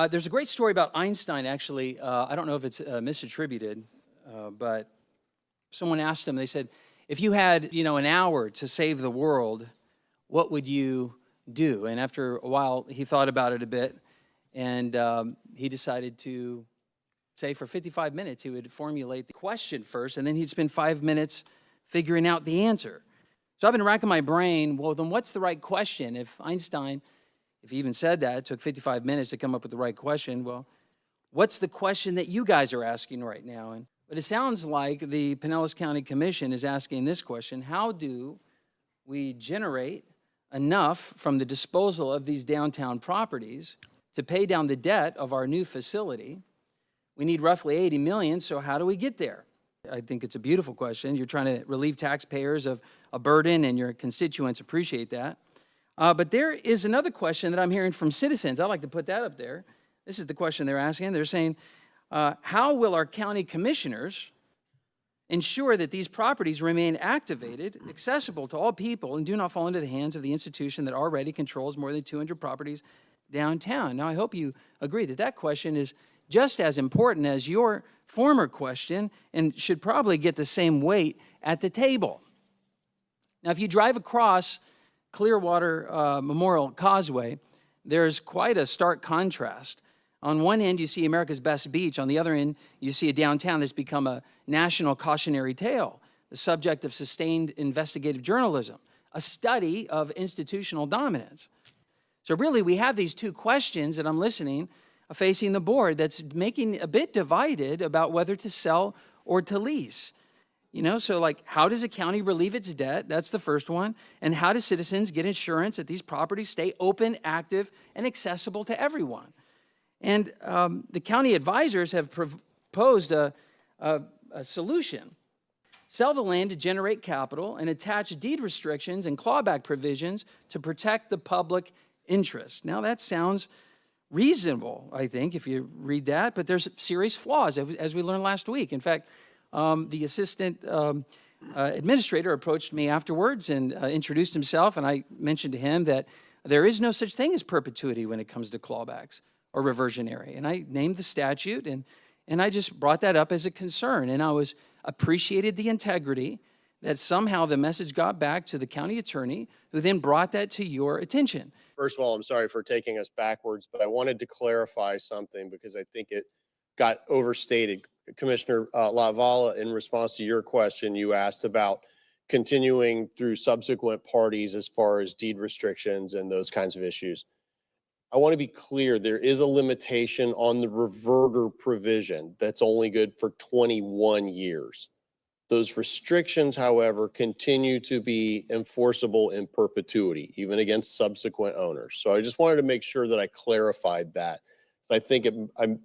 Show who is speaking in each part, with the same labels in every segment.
Speaker 1: There's a great story about Einstein, actually. I don't know if it's misattributed, but someone asked him, they said, if you had, an hour to save the world, what would you do? And after a while, he thought about it a bit, and he decided to say for 55 minutes, he would formulate the question first, and then he'd spend 5 minutes figuring out the answer. So I've been racking my brain, well, then what's the right question? If Einstein, if he even said that, it took 55 minutes to come up with the right question, well, what's the question that you guys are asking right now? But it sounds like the Pinellas County Commission is asking this question: how do we generate enough from the disposal of these downtown properties to pay down the debt of our new facility? We need roughly $80 million, so how do we get there? I think it's a beautiful question. You're trying to relieve taxpayers of a burden, and your constituents appreciate that. But there is another question that I'm hearing from citizens. I'd like to put that up there. This is the question they're asking. They're saying, how will our county commissioners ensure that these properties remain activated, accessible to all people, and do not fall into the hands of the institution that already controls more than 200 properties downtown? Now, I hope you agree that that question is just as important as your former question and should probably get the same weight at the table. Now, if you drive across Clearwater Memorial Causeway, there's quite a stark contrast. On one end, you see America's best beach. On the other end, you see a downtown that's become a national cautionary tale, the subject of sustained investigative journalism, a study of institutional dominance. So really, we have these two questions that I'm listening facing the board that's making a bit divided about whether to sell or to lease. So like, how does a county relieve its debt? That's the first one. And how do citizens get insurance that these properties stay open, active, and accessible to everyone? And the county advisors have proposed a solution. Sell the land to generate capital and attach deed restrictions and clawback provisions to protect the public interest. Now, that sounds reasonable, I think, if you read that, but there's serious flaws, as we learned last week. In fact, the assistant administrator approached me afterwards and introduced himself, and I mentioned to him that there is no such thing as perpetuity when it comes to clawbacks or reversionary. And I named the statute, and I just brought that up as a concern, and I appreciated the integrity that somehow the message got back to the county attorney, who then brought that to your attention.
Speaker 2: First of all, I'm sorry for taking us backwards, but I wanted to clarify something because I think it got overstated. Commissioner Latvala, in response to your question, you asked about continuing through subsequent parties as far as deed restrictions and those kinds of issues. I want to be clear, there is a limitation on the reverter provision that's only good for 21 years. Those restrictions, however, continue to be enforceable in perpetuity, even against subsequent owners. So I just wanted to make sure that I clarified that. So I think I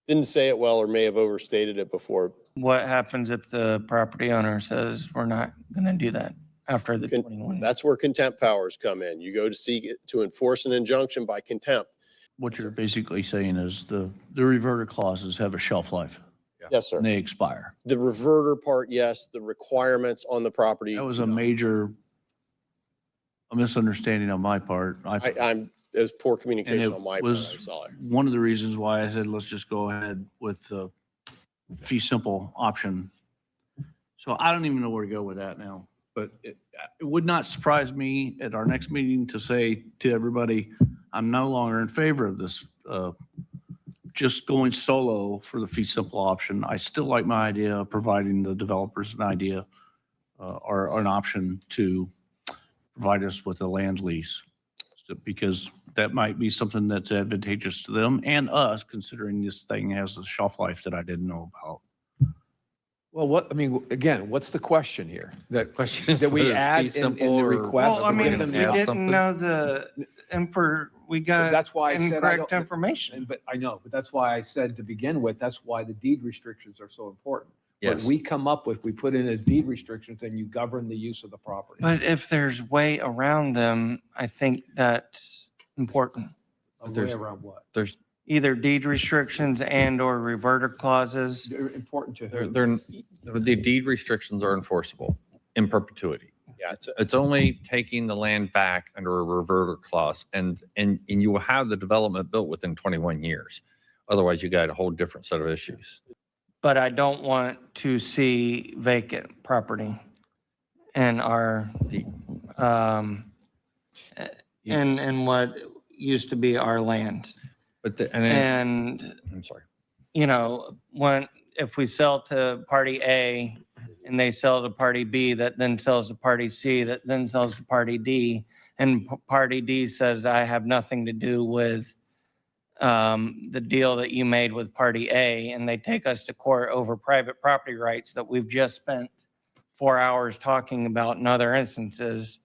Speaker 2: didn't say it well or may have overstated it before.
Speaker 3: What happens if the property owner says we're not going to do that after the 21?
Speaker 2: That's where contempt powers come in. You go to seek it to enforce an injunction by contempt.
Speaker 4: What you're basically saying is the reverter clauses have a shelf life.
Speaker 2: Yes, sir.
Speaker 4: And they expire.
Speaker 2: The reverter part, yes. The requirements on the property.
Speaker 4: That was a major misunderstanding on my part.
Speaker 2: It was poor communication on my part. I'm sorry.
Speaker 4: One of the reasons why I said, let's just go ahead with the fee simple option. So I don't even know where to go with that now, but it would not surprise me at our next meeting to say to everybody, I'm no longer in favor of this, just going solo for the fee simple option. I still like my idea of providing the developers an idea or an option to provide us with a land lease, because that might be something that's advantageous to them and us, considering this thing has a shelf life that I didn't know about.
Speaker 5: Well, again, what's the question here?
Speaker 6: The question is
Speaker 5: that we
Speaker 6: whether it's
Speaker 5: add
Speaker 6: fee
Speaker 5: in
Speaker 6: simple
Speaker 5: the
Speaker 6: or-
Speaker 5: request.
Speaker 3: Well,
Speaker 5: we
Speaker 3: didn't know we got
Speaker 5: that's why I said
Speaker 3: incorrect information.
Speaker 5: But I know, but that's why I said to begin with, that's why the deed restrictions are so important.
Speaker 6: Yes.
Speaker 5: What we come up with, we put in as deed restrictions, and you govern the use of the property.
Speaker 3: But if there's way around them, I think that's important.
Speaker 5: A way
Speaker 6: there's-
Speaker 5: around what?
Speaker 6: There's
Speaker 3: Either deed restrictions and or reverter clauses.
Speaker 5: They're important to who?
Speaker 6: the deed restrictions are enforceable in perpetuity.
Speaker 2: Yeah,
Speaker 6: It's only taking the land back under a reverter clause, and you will have the development built within 21 years. Otherwise, you got a whole different set of issues.
Speaker 3: But I don't want to see vacant property in our,
Speaker 6: The-
Speaker 3: in what used to be our land.
Speaker 6: But the,
Speaker 3: And,
Speaker 6: I'm sorry.
Speaker 3: you know, if we sell to party A and they sell to party B, that then sells to party C, that then sells to party D, and party D says, I have nothing to do with the deal that you made with party A, and they take us to court over private property rights that we've just spent 4 hours talking about in other instances,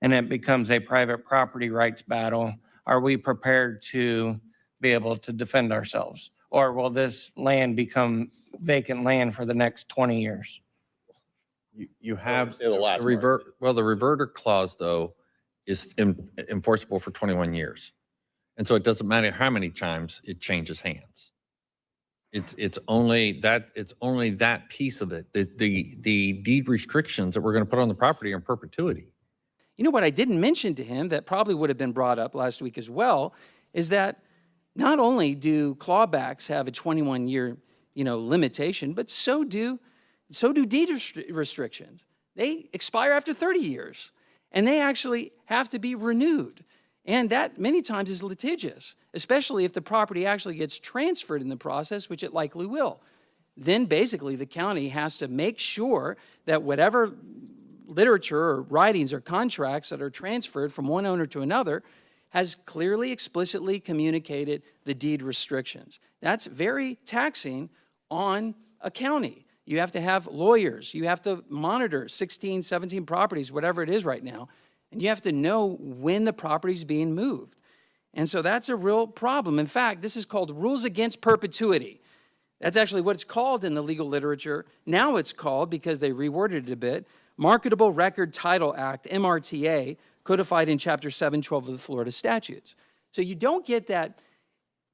Speaker 3: and it becomes a private property rights battle. Are we prepared to be able to defend ourselves? Or will this land become vacant land for the next 20 years?
Speaker 6: You have
Speaker 2: understand the last
Speaker 6: the
Speaker 2: part.
Speaker 6: revert. Well, the reverter clause though is enforceable for 21 years, and so it doesn't matter how many times it changes hands. It's only that piece of it. The deed restrictions that we're going to put on the property are in perpetuity.
Speaker 1: You know what I didn't mention to him that probably would have been brought up last week as well is that not only do clawbacks have a 21-year, limitation, but so do deed restrictions. They expire after 30 years, and they actually have to be renewed. And that many times is litigious, especially if the property actually gets transferred in the process, which it likely will. Then basically the county has to make sure that whatever literature or writings or contracts that are transferred from one owner to another has clearly, explicitly communicated the deed restrictions. That's very taxing on a county. You have to have lawyers. You have to monitor 16, 17 properties, whatever it is right now, and you have to know when the property's being moved. And so that's a real problem. In fact, this is called rules against perpetuity. That's actually what it's called in the legal literature. Now it's called, because they reworded it a bit, Marketable Record Title Act, MRTA, codified in Chapter 712 of the Florida statutes. So you don't get that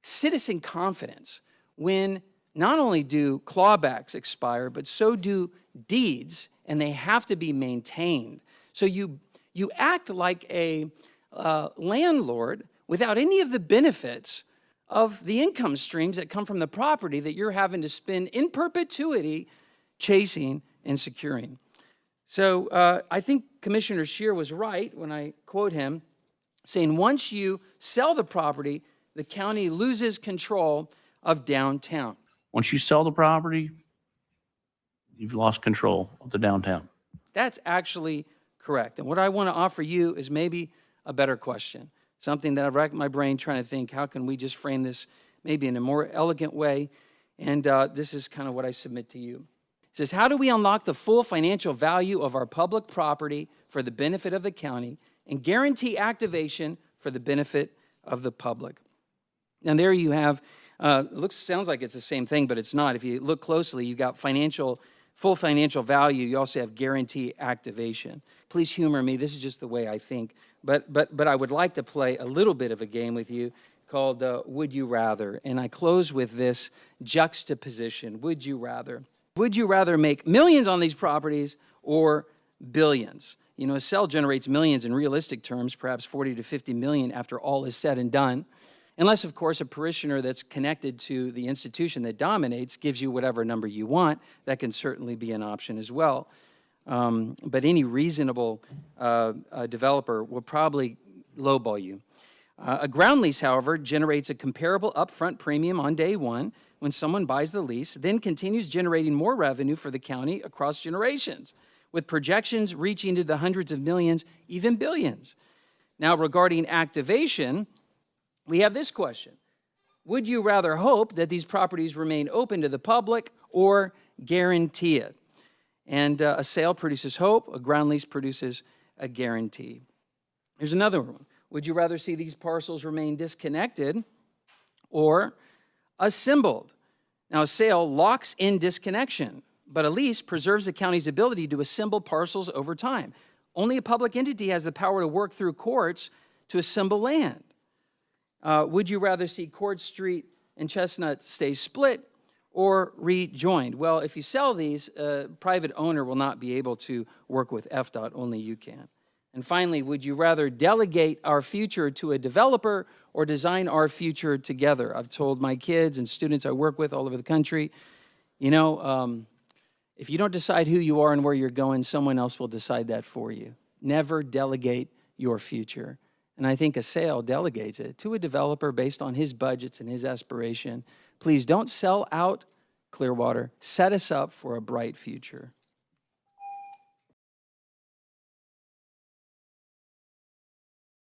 Speaker 1: citizen confidence when not only do clawbacks expire, but so do deeds, and they have to be maintained. So you act like a landlord without any of the benefits of the income streams that come from the property that you're having to spend in perpetuity chasing and securing. So I think Commissioner Scheer was right when I quote him, saying once you sell the property, the county loses control of downtown.
Speaker 4: Once you sell the property, you've lost control of the downtown.
Speaker 1: That's actually correct. And what I want to offer you is maybe a better question, something that I've racked my brain trying to think, how can we just frame this maybe in a more elegant way? And this is kind of what I submit to you. It says, how do we unlock the full financial value of our public property for the benefit of the county and guarantee activation for the benefit of the public? And there you have, sounds like it's the same thing, but it's not. If you look closely, you got full financial value. You also have guarantee activation. Please humor me. This is just the way I think. But I would like to play a little bit of a game with you called Would You Rather? And I close with this juxtaposition. Would you rather? Would you rather make millions on these properties or billions? You know, a sale generates millions in realistic terms, perhaps 40 to 50 million after all is said and done. Unless, of course, a parishioner that's connected to the institution that dominates gives you whatever number you want. That can certainly be an option as well. But any reasonable developer will probably lowball you. A ground lease, however, generates a comparable upfront premium on day one when someone buys the lease, then continues generating more revenue for the county across generations, with projections reaching to the hundreds of millions, even billions. Now, regarding activation, we have this question. Would you rather hope that these properties remain open to the public or guarantee it? And a sale produces hope, a ground lease produces a guarantee. Here's another one. Would you rather see these parcels remain disconnected or assembled? Now, a sale locks in disconnection, but a lease preserves the county's ability to assemble parcels over time. Only a public entity has the power to work through courts to assemble land. Would you rather see Court Street and Chestnut stay split or rejoined. Well, if you sell these, a private owner will not be able to work with FDOT, only you can. And finally, would you rather delegate our future to a developer or design our future together? I've told my kids and students I work with all over the country, you know, if you don't decide who you are and where you're going, someone else will decide that for you. Never delegate your future. And I think a sale delegates it to a developer based on his budgets and his aspiration. Please don't sell out Clearwater. Set us up for a bright future.